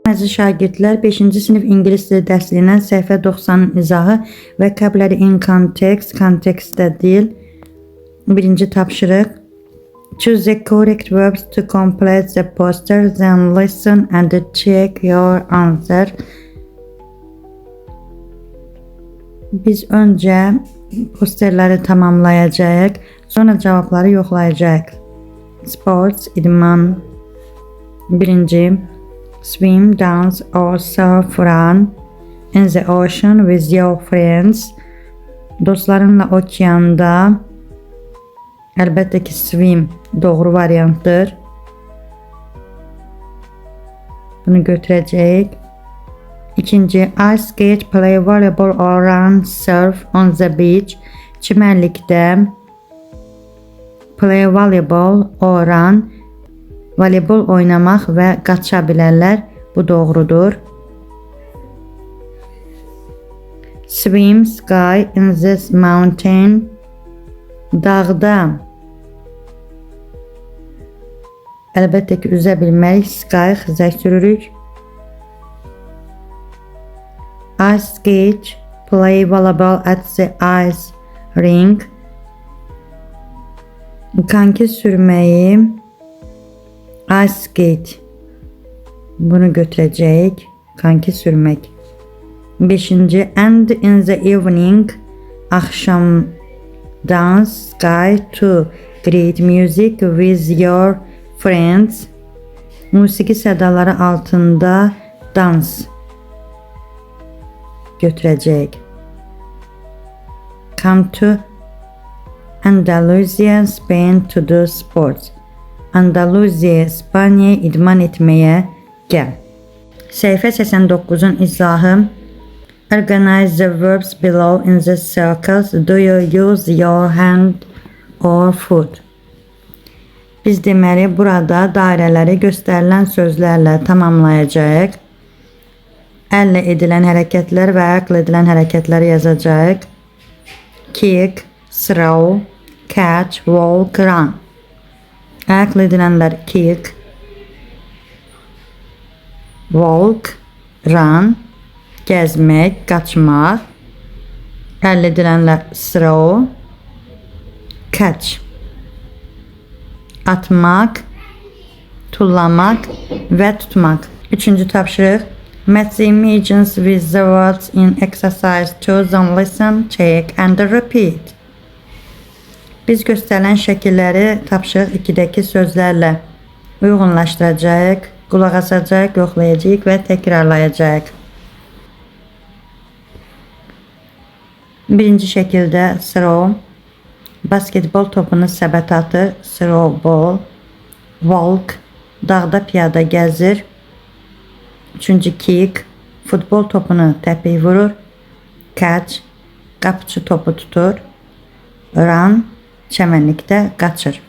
Əziz şagirdlər, 5-ci sinif ingilis dili dərsliyinin səhifə 90-ın izahı və vocabulary in context, kontekstdə dil. Birinci tapşırıq. Choose the correct verbs to complete the poster, then listen and check your answer. Biz öncə posterləri tamamlayacağıq, sonra cavabları yoxlayacağıq. Sports, idman. Birinci. Swim, dance or surf, run in the ocean with your friends. Dostlarınla okeanda. Əlbəttə ki, swim doğru variantdır. Bunu götürəcəyik. İkinci, ice skate, play volleyball or run, surf on the beach. Çimərlikdə play volleyball or run, voleybol oynamaq və qaça bilərlər. Bu doğrudur. Swim, sky in this mountain. Dağda. Əlbəttə ki, üzə bilmərik. Sky xizək sürürük. Ice skate, play volleyball at the ice rink. Konki sürməyi ice skate. Bunu götürəcəyik. Konki sürmək. 5-ci, and in the evening, axşam dance, sky to great music with your friends. Musiqi sədaları altında dans götürəcəyik. Come to Andalusia, Spain to do sports. Andaluziya, İspaniya idman etməyə gəl. Səhifə 89-un izahı. Organize the verbs below in the circles. Do you use your hand or foot? Biz deməli burada dairələri göstərilən sözlərlə tamamlayacağıq. Əllə edilən hərəkətlər və ayaqla edilən hərəkətləri yazacağıq. Kick, throw, catch, walk, run. Ayaqla edilənlər kick, walk, run, gəzmək, qaçmaq. Əllə edilənlər throw, catch, atmaq, tullamaq və tutmaq. Üçüncü tapşırıq. Match the images with the words in exercise 2. Then listen, check and repeat. Biz göstərilən şəkilləri tapşırıq 2-dəki sözlərlə uyğunlaşdıracağıq, qulaq asacağıq, yoxlayacağıq və təkrarlayacağıq. Birinci şəkildə throw, basketbol topunu səbətə atır, throw ball. Walk, dağda piyada gəzir. Üçüncü kick, futbol topunu təpiy vurur. Catch, qapıcı topu tutur. Run, çəmənlikdə qaçır.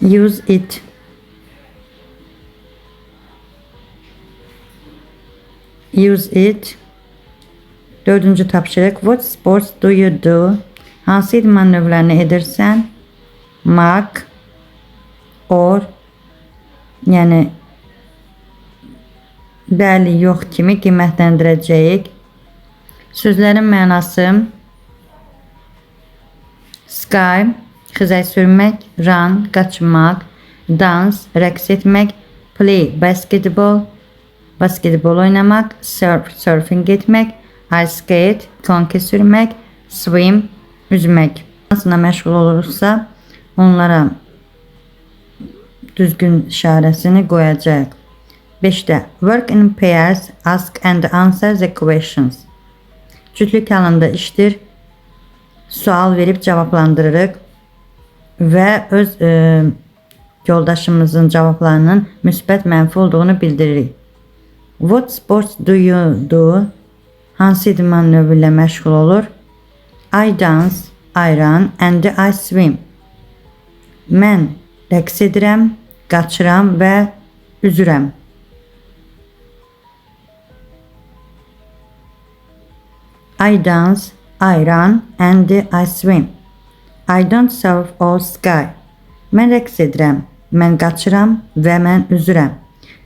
Use it. Use it. Dördüncü tapşırıq. What sports do you do? Hansı idman növlərini edirsən? Mark or, yəni bəli, yox kimi qiymətləndirəcəyik. Sözlərin mənası: sky, xizək sürmək, run, qaçmaq, dance, rəqs etmək, play, basketball, basketbol oynamaq, surf, surfing etmək, ice skate, konki sürmək, swim, üzmək. Hansına məşğul olursa, onlara düzgün işarəsini qoyacaq. 5-də, work in pairs, ask and answer the questions. Cütlük halında işdir, sual verib cavablandırırıq və öz yoldaşımızın cavablarının müsbət mənfi olduğunu bildiririk. What sports do you do? Hansı idman növü ilə məşğul olur? I dance, I run and I swim. Mən rəqs edirəm, qaçıram və üzürəm. I dance, I run, and I swim. I don't surf or ski. Mən rəqs edirəm, mən qaçıram və mən üzürəm.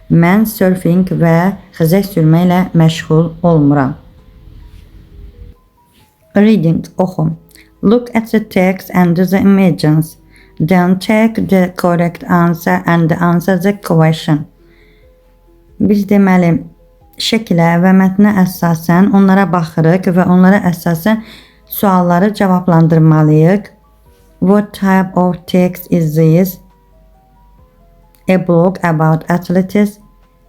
Mən surfing və xizək sürməklə məşğul olmuram. Reading, oxu. Look at the text and the images. Then check the correct answer and answer the question. Biz deməli şəkilə və mətnə əsasən onlara baxırıq və onlara əsasən sualları cavablandırmalıyıq. What type of text is this? A blog about athletics,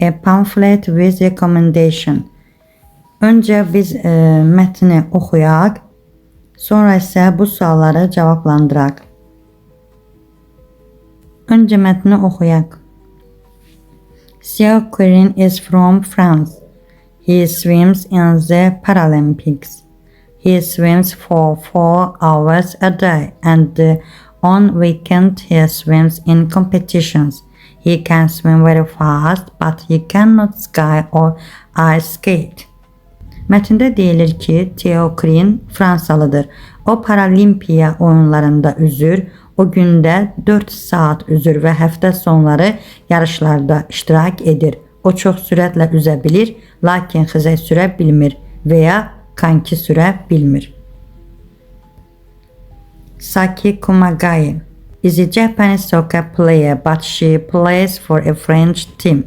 a pamphlet with recommendation. Öncə biz mətni oxuyaq, sonra isə bu sualları cavablandıraq. Öncə mətni oxuyaq. Theo Quinn is from France. He swims in the Paralympics. He swims for 4 hours a day and on weekend he swims in competitions. He can swim very fast but he cannot ski or ice skate. Mətndə deyilir ki, Theo Quinn Fransalıdır. O Paralimpiya oyunlarında üzür. O gündə 4 saat üzür və həftə sonları yarışlarda iştirak edir. O çox sürətlə üzə bilir, lakin xizək sürə bilmir və ya kanki sürə bilmir. Saki Kumagai is a Japanese soccer player, but she plays for a French team.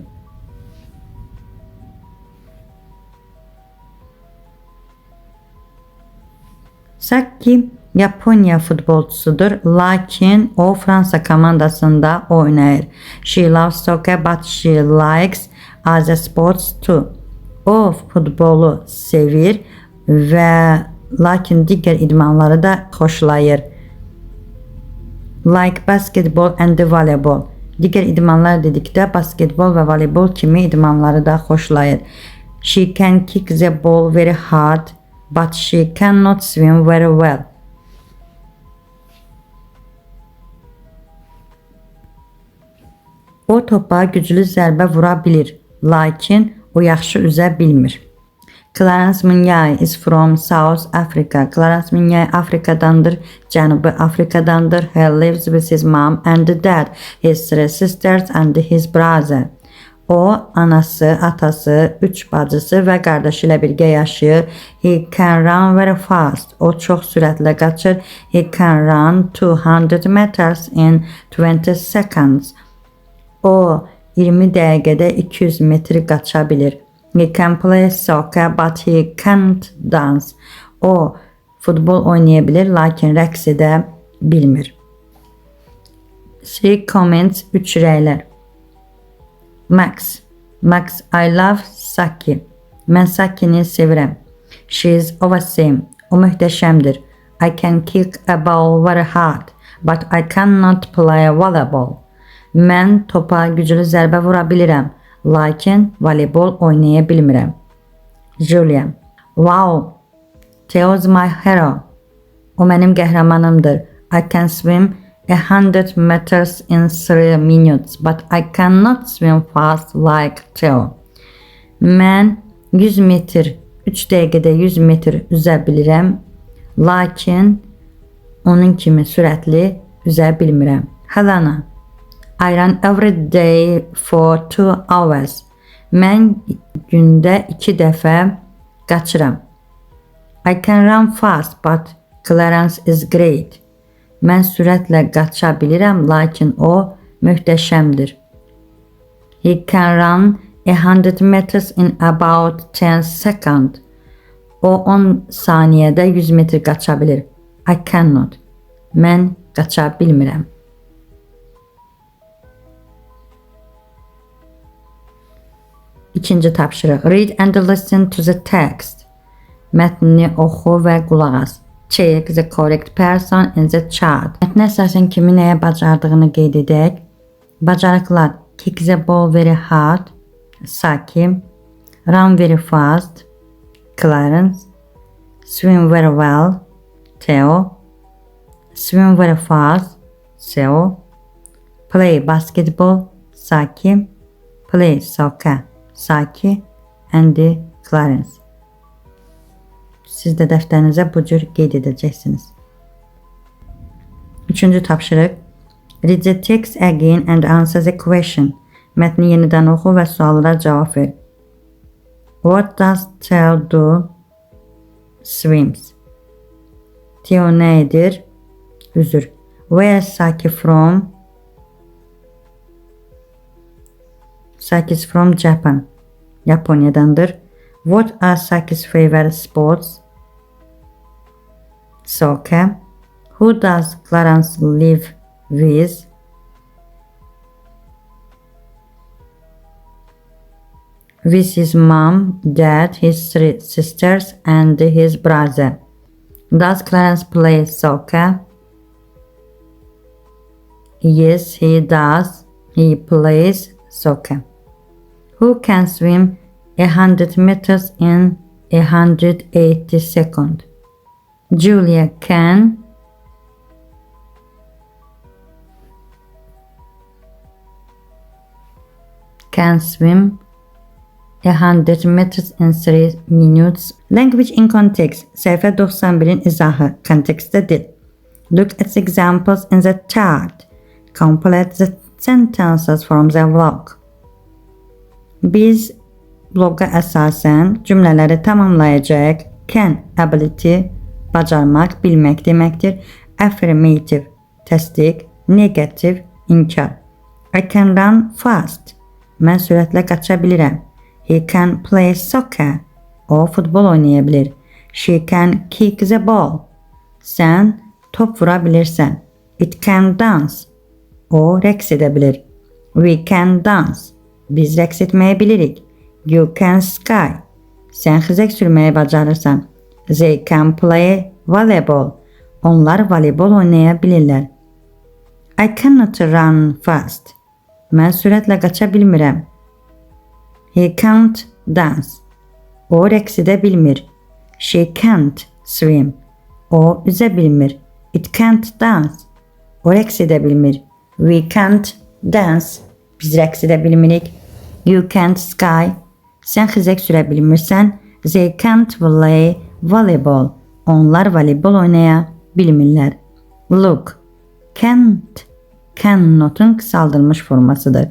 Saki Yaponiya futbolçusudur, lakin o Fransa komandasında oynayır. She loves soccer but she likes other sports too. O futbolu sevir və lakin digər idmanları da xoşlayır. Like basketball and volleyball. Digər idmanlar dedikdə basketbol və voleybol kimi idmanları da xoşlayır. She can kick the ball very hard but she cannot swim very well. O topa güclü zərbə vura bilir, lakin o yaxşı üzə bilmir. Clarence Munyai is from South Africa. Clarence Munyai Afrikadandır, Cənubi Afrikadandır. He lives with his mom and dad, his 3 sisters and his brother. O, anası, atası, 3 bacısı və qardaşı ilə birgə yaşayır. He can run very fast. O çox sürətlə qaçır. He can run 200 meters in 20 seconds. O 20 dəqiqədə 200 metr qaça bilir. He can play soccer but he can't dance. O futbol oynaya bilir, lakin rəqs edə bilmir. 3 comments, 3 rəylər. Max. Max, I love Saki. Mən Sakini sevirəm. She is awesome. O möhtəşəmdir. I can kick a ball very hard, but I cannot play volleyball. Mən topa güclü zərbə vura bilirəm, lakin voleybol oynaya bilmirəm. Julia. Wow, Theo's my hero. O mənim qəhrəmanımdır. I can swim 100 meters in 3 minutes, but I cannot swim fast like Theo. Mən 100 metr, 3 dəqiqədə 100 metr üzə bilirəm, lakin onun kimi sürətli üzə bilmirəm. Helena. I run every day for 2 hours. Mən gündə 2 dəfə qaçıram. I can run fast, but Clarence is great. Mən sürətlə qaça bilirəm, lakin o möhtəşəmdir. He can run 100 meters in about 10 seconds. O 10 saniyədə 100 metr qaça bilir. I cannot. Mən qaça bilmirəm. İkinci tapşırıq. Read and listen to the text. Mətnini oxu və qulaq as. Check the correct person in the chart. Mətnə əsasən kimin nəyə bacardığını qeyd edək. Bacarıqlar. Kick the ball very hard. Saki. Run very fast. Clarence. Swim very well. Theo. Swim very fast. Theo. Play basketball. Saki plays soccer. Saki and Clarence. Siz də dəftərinizə bu cür qeyd edəcəksiniz. Üçüncü tapşırıq. Read the text again and answer the question. Mətni yenidən oxu və suallara cavab ver. What does Theo do? Swims. Theo nə edir? Üzür. Where is Saki from? Saki is from Japan. Yaponiyadandır. What are Saki's favorite sports? Soccer. Who does Clarence live with? With his mom, dad, his three sisters, and his brother. Does Clarence play soccer? Yes, he does. He plays soccer. Who can swim 100 meters in 180 seconds? Julia can swim 100 meters in 3 minutes. Language in context. Sayfa 91'in izahı. Kontekste dil. Look at the examples in the chart. Complete the sentences from the vlog. Biz bloqa əsasən cümlələri tamamlayacaq. Can, ability, bacarmaq, bilmək deməkdir. Affirmative, təsdiq. Negative, inkar. I can run fast. Mən sürətlə qaça bilirəm. He can play soccer. O futbol oynaya bilir. She can kick the ball. Sən top vura bilirsən. It can dance. O rəqs edə bilir. We can dance. Biz rəqs etməyi bilirik. You can ski. Sən xizək sürməyi bacarırsan. They can play volleyball. Onlar voleybol oynaya bilirlər. I cannot run fast. Mən sürətlə qaça bilmirəm. He can't dance. O rəqs edə bilmir. She can't swim. O üzə bilmir. It can't dance. O rəqs edə bilmir. We can't dance. Biz rəqs edə bilmirik. You can't ski. Sən xizək sürə bilmirsən. They can't play volleyball. Onlar voleybol oynaya bilmirlər. Look. Can't. Cannot'un qısaldılmış formasıdır.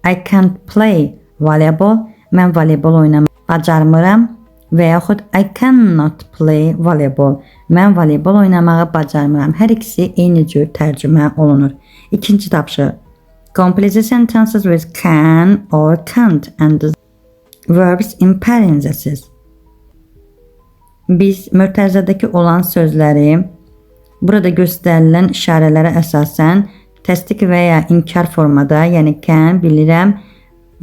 I can't play volleyball. Mən voleybol oynamaq bacarmıram. Və yaxud I cannot play volleyball. Mən voleybol oynamağı bacarmıram. Hər ikisi eyni cür tərcümə olunur. İkinci tapşırıq. Complete the sentences with can or can't and the verbs in parentheses. Biz mürtəzədəki olan sözləri burada göstərilən işarələrə əsasən təsdiq və ya inkar formada, yəni can, bilirəm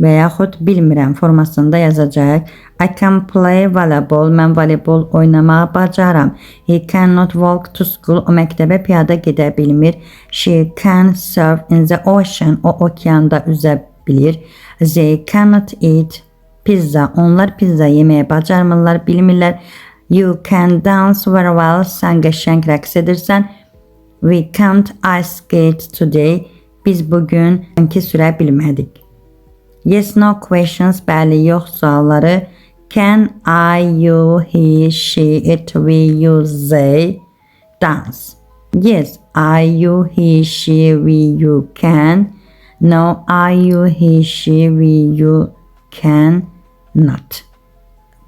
və yaxud bilmirəm formasında yazacaq. I can play volleyball. Mən voleybol oynamağı bacaram. He cannot walk to school. O məktəbə piyada gedə bilmir. She can surf in the ocean. O okeanda üzə bilir. They cannot eat pizza. Onlar pizza yeməyə bacarmırlar, bilmirlər. You can dance very well. Sən qəşəng rəqs edirsən. We can't ice skate today. Biz bugün sanki sürə bilmədik. Yes, no questions, bəli, yox sualları. Can, I, you, he, she, it, we, you, they dance? Yes, I, you, he, she, we, you can. No, I, you, he, she, we, you can not.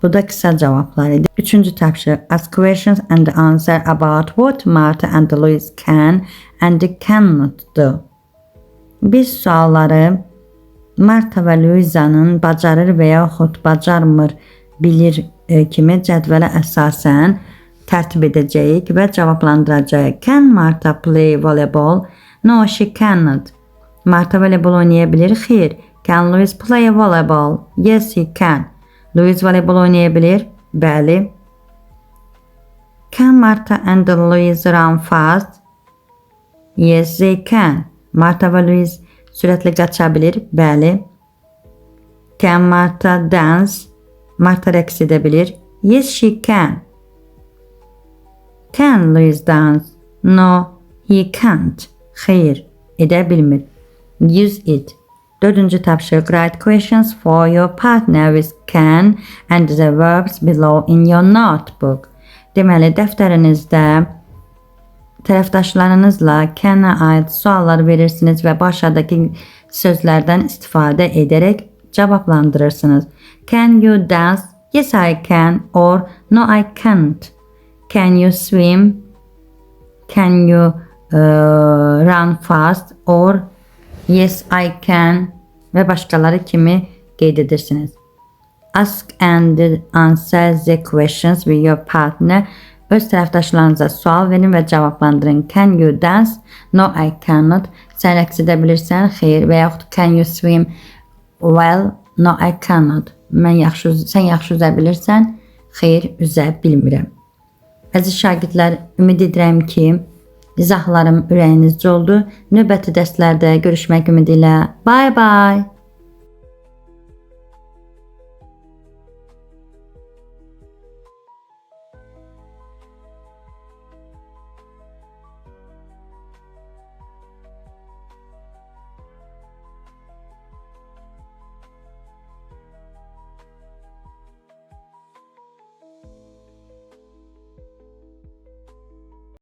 Bu da kısa cevaplar idi. Üçüncü tapşırıq. Ask questions and answer about what Martha and Louise can and cannot do. Biz sualları Martha və Louisa'nın bacarır və yaxud bacarmır bilir kimi cədvələ əsasən tərtib edəcəyik və cavablandıracağıq. Can Martha play volleyball? No, she cannot. Martha voleybol oynaya bilir? Xeyr. Can Louise play volleyball? Yes, he can. Louise voleybol oynaya bilir? Bəli. Can Martha and Louise run fast? Yes, they can. Martha və Louise sürətli qaça bilir? Bəli. Can Martha dance? Martha rəqs edə bilir? Yes, she can. Can Louise dance? No, he can't. Xeyr, edə bilmir. Use it. Dördüncü tapşırıq. Write questions for your partner with can and the verbs below in your notebook. Deməli, dəftərinizdə tərəfdaşlarınızla can-ə aid suallar verirsiniz və bu aşağıdakı sözlərdən istifadə edərək cavablandırırsınız. Can you dance? Yes, I can. Or no, I can't. Can you swim? Can you run fast? Or yes, I can. Və başqaları kimi qeyd edirsiniz. Ask and answer the questions with your partner. Öz tərəfdaşlarınıza sual verin və cavablandırın. Can you dance? No, I cannot. Sən rəqs edə bilirsən? Xeyr. Və yaxud can you swim? Well, no, I cannot. Sən yaxşı üzə bilirsən? Xeyr, üzə bilmirəm. Əziz şagirdlər, ümid edirəm ki, izahlarım ürəyinizcə oldu. Növbəti dərslərdə görüşmək ümidi ilə. Bye bye.